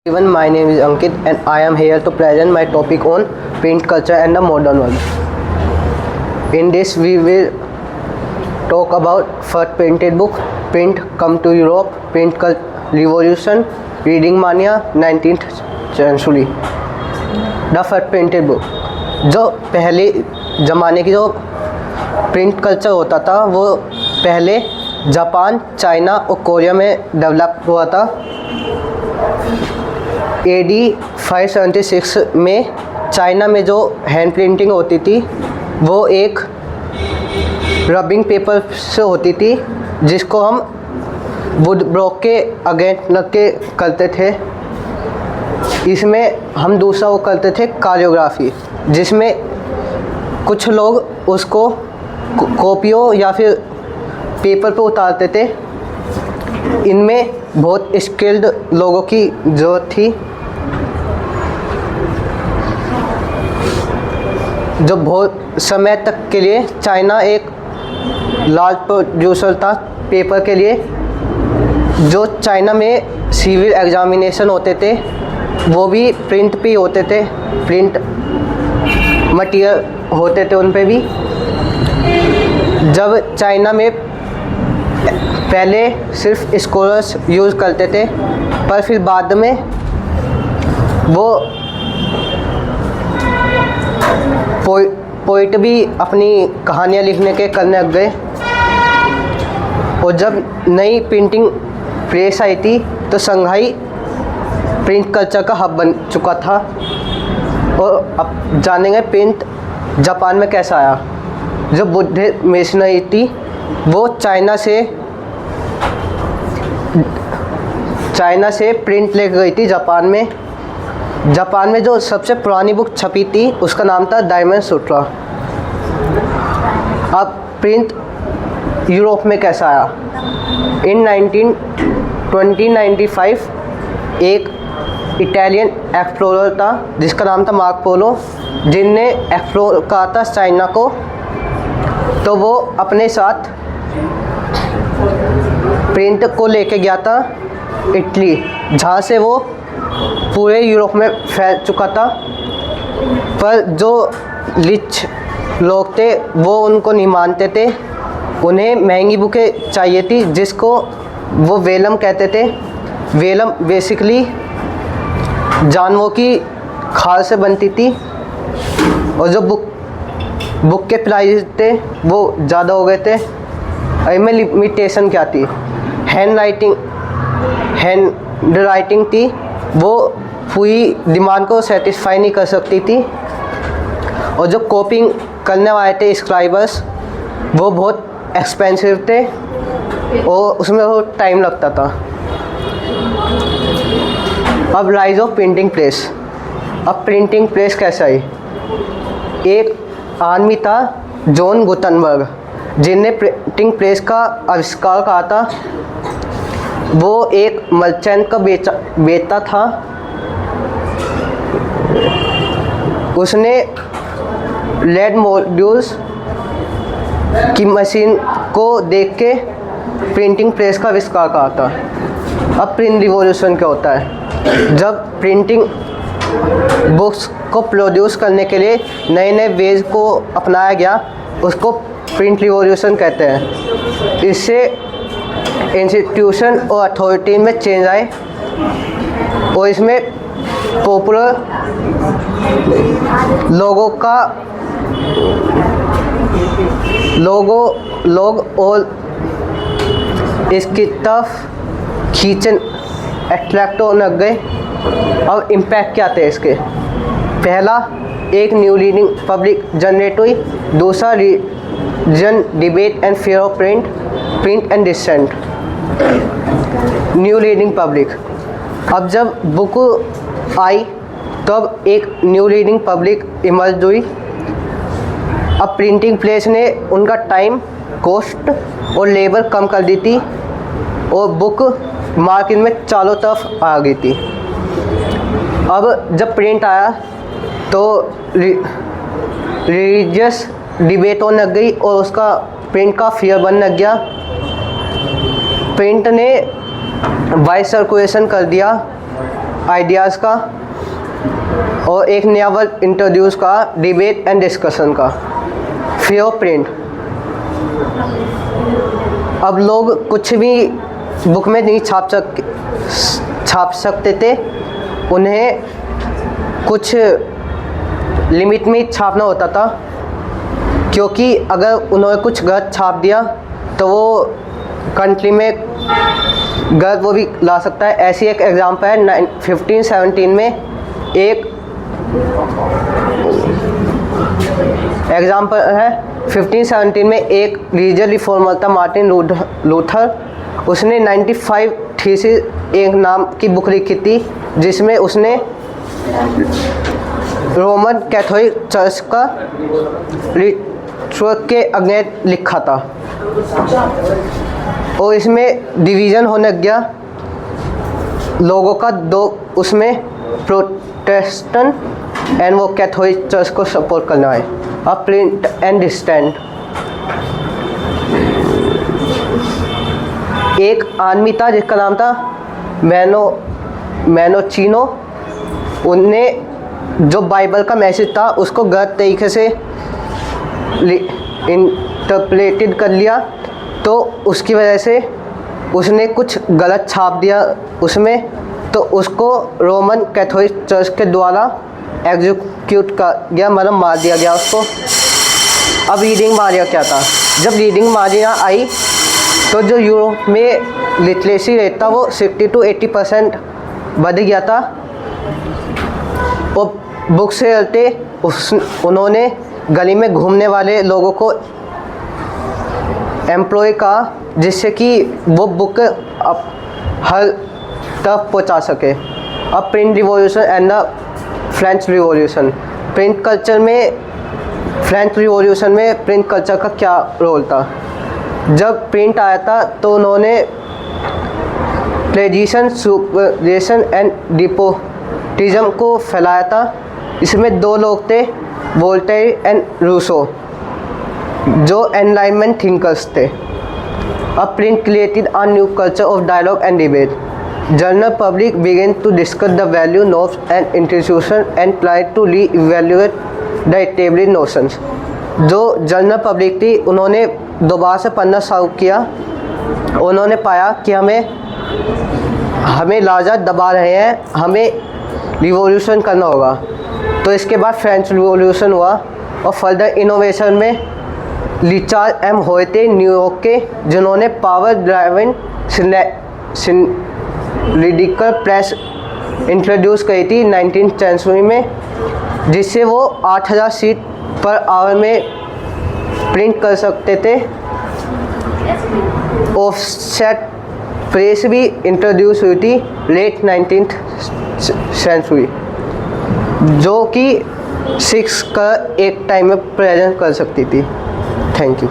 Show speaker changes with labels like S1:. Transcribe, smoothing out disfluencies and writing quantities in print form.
S1: Everyone, my name is Ankit and I am here to present my topic on print culture and the modern world. In this we will talk about first printed book, print come to Europe, print revolution, reading mania, 19th century. The first printed book, जो पहले ज़माने की जो print culture होता था वो पहले Japan, China और कोरिया में डेवलप हुआ था। AD 576 में चाइना में जो हैंड प्रिंटिंग होती थी वो एक रबिंग पेपर से होती थी जिसको हम वुड ब्लॉक के अगेंस्ट लग के करते थे। इसमें हम दूसरा वो करते थे कोरियोग्राफी, जिसमें कुछ लोग उसको कॉपियों या फिर पेपर पर उतारते थे। इनमें बहुत स्किल्ड लोगों की ज़रूरत थी, जो बहुत समय तक के लिए चाइना एक लार्ज प्रोड्यूसर था पेपर के लिए। जो चाइना में सिविल एग्जामिनेशन होते थे वो भी प्रिंट पे होते थे, प्रिंट मटेरियल होते थे उन पे भी। जब चाइना में पहले सिर्फ स्कॉलर्स यूज़ करते थे, पर फिर बाद में वो पोइट भी अपनी कहानियाँ लिखने के करने लग गए। और जब नई प्रिंटिंग प्रेस आई थी तो शंघाई प्रिंट कल्चर का हब बन चुका था। और अब जानेंगे प्रिंट जापान में कैसा आया। जो बुद्ध मिशनरी थी वो चाइना से प्रिंट लेकर गई थी जापान में। जापान में जो सबसे पुरानी बुक छपी थी उसका नाम था डायमंड सूत्रा। अब प्रिंट यूरोप में कैसा आया। इन 1995 एक इटालियन एक्सप्लोरर था जिसका नाम था मार्क पोलो, जिनने एक्सप्लोर करा था चाइना को। तो वो अपने साथ प्रिंट को लेके गया था इटली, जहाँ से वो पूरे यूरोप में फैल चुका था। पर जो रिच लोग थे वो उनको नहीं मानते थे, उन्हें महंगी बुकें चाहिए थी जिसको वो वेलम कहते थे। वेलम बेसिकली जानवरों की खाल से बनती थी। और जो बुक के प्राइस थे वो ज़्यादा हो गए थे। इनमें लिमिटेशन क्या थी, हैंड राइटिंग थी, वो पूरी डिमांड को सेटिस्फाई नहीं कर सकती थी। और जो कॉपिंग करने वाले थे स्क्राइबर्स वो बहुत एक्सपेंसिव थे और उसमें बहुत टाइम लगता था। अब राइज ऑफ प्रिंटिंग प्रेस। अब प्रिंटिंग प्रेस कैसा है। एक आदमी था जॉन गुटनबर्ग, जिनने प्रिंटिंग प्रेस का आविष्कार करा था। वो एक मर्चेंट का बेटा था। उसने लेड मॉड्यूल्स की मशीन को देख के प्रिंटिंग प्रेस का आविष्कार करा था। अब प्रिंट रिवॉल्यूशन क्या होता है। जब प्रिंटिंग बुक्स को प्रोड्यूस करने के लिए नए नए वेज को अपनाया गया, उसको प्रिंट रिवॉल्यूशन कहते हैं। इससे इंस्टीट्यूशन और अथॉरिटी में चेंज आए और इसमें पॉपुलर लोग और इसकी तरफ खींचन अट्रैक्ट होने लग गए। अब इम्पैक्ट क्या थे इसके। पहला, एक न्यू रीडिंग पब्लिक जनरेट हुई। दूसरा, reason debate and fear of print and dissent. New reading public. अब जब बुक आई तब एक न्यू रीडिंग पब्लिक इमर्ज हुई। अब प्रिंटिंग प्रेस ने उनका टाइम, कॉस्ट और लेबर कम कर दी थी और बुक मार्केट में चारों तरफ आ गई थी। अब जब प्रिंट आया तो रिलीजियस डिबेट होने लग गई और उसका प्रिंट का फियर बनने लग गया। प्रिंट ने वाइस सर्कुलेशन कर दिया आइडियाज़ का, और एक नया वर्ड इंट्रोड्यूस का डिबेट एंड डिस्कशन का। फ्री ऑफ प्रिंट, अब लोग कुछ भी बुक में नहीं छाप सकते थे, उन्हें कुछ लिमिट में छापना होता था, क्योंकि अगर उन्होंने कुछ गलत छाप दिया तो वो कंट्री में गलत वो भी ला सकता है। ऐसी एक एग्जांपल है 1517 में एक एग्जांपल है 1517 में एक रिलीजियस रिफॉर्मर था मार्टिन लूथर। उसने 95 थीसिस एक नाम की बुक लिखी थी, जिसमें उसने रोमन कैथोलिक चर्च का रिचुअल के अगेंस्ट लिखा था, और इसमें डिवीज़न होने गया लोगों का दो, उसमें प्रोटेस्टेंट एंड वो कैथोलिक चर्च को सपोर्ट करना है। अब प्रिंट एंड स्टैंड, एक आदमी था जिसका नाम था मैनोचिनो। उनने जो बाइबल का मैसेज था उसको गलत तरीके से इंटरप्रेटेड कर लिया, तो उसकी वजह से उसने कुछ गलत छाप दिया उसमें, तो उसको रोमन कैथोलिक चर्च के द्वारा एग्जीक्यूट कर गया, मतलब मार दिया गया उसको। अब रीडिंग मारिया क्या था? जब रीडिंग मारिया आई तो जो यूरोप में लिटरेसी रेट था वो 60 to 80% बढ़ गया था। वो बुक से चलते उन्होंने गली में घूमने वाले लोगों को एम्प्लॉय का, जिससे कि वो बुक अब हर तक पहुंचा सके। अब print revolution and the French revolution, print culture में फ्रेंच रिवॉल्यूशन में प्रिंट कल्चर का क्या रोल था? जब प्रिंट आया था तो उन्होंने प्लेजिशन, सुपरजेशन एंड डिपोटिज्म को फैलाया था। इसमें दो लोग थे, वोल्टेयर एंड रूसो, जो एनलाइटमेंट थिंकर्स थे। अब print created a new culture of dialogue and debate. General public began to discuss the value, norms and institution and try to re-evaluate the established notions. जो general public थी उन्होंने दोबारा से पढ़ना शुरू किया। उन्होंने पाया कि हमें लाजा दबा रहे हैं, हमें रिवॉल्यूशन करना होगा। तो इसके बाद फ्रेंच रिवॉल्यूशन हुआ, और फर्दर इनोवेशन में रिचर्ड एम होए थे न्यूयॉर्क के, जिन्होंने पावर ड्राइवन सिंडिकल प्रेस इंट्रोड्यूस की थी 19th सेंचुरी में, जिससे वो 8000 शीट पर आवर में प्रिंट कर सकते थे। ऑफसेट प्रेस भी इंट्रोड्यूस हुई थी लेट 19th सेंचुरी, जो कि 6 का एक टाइम में प्रेजेंट कर सकती थी। Thank you.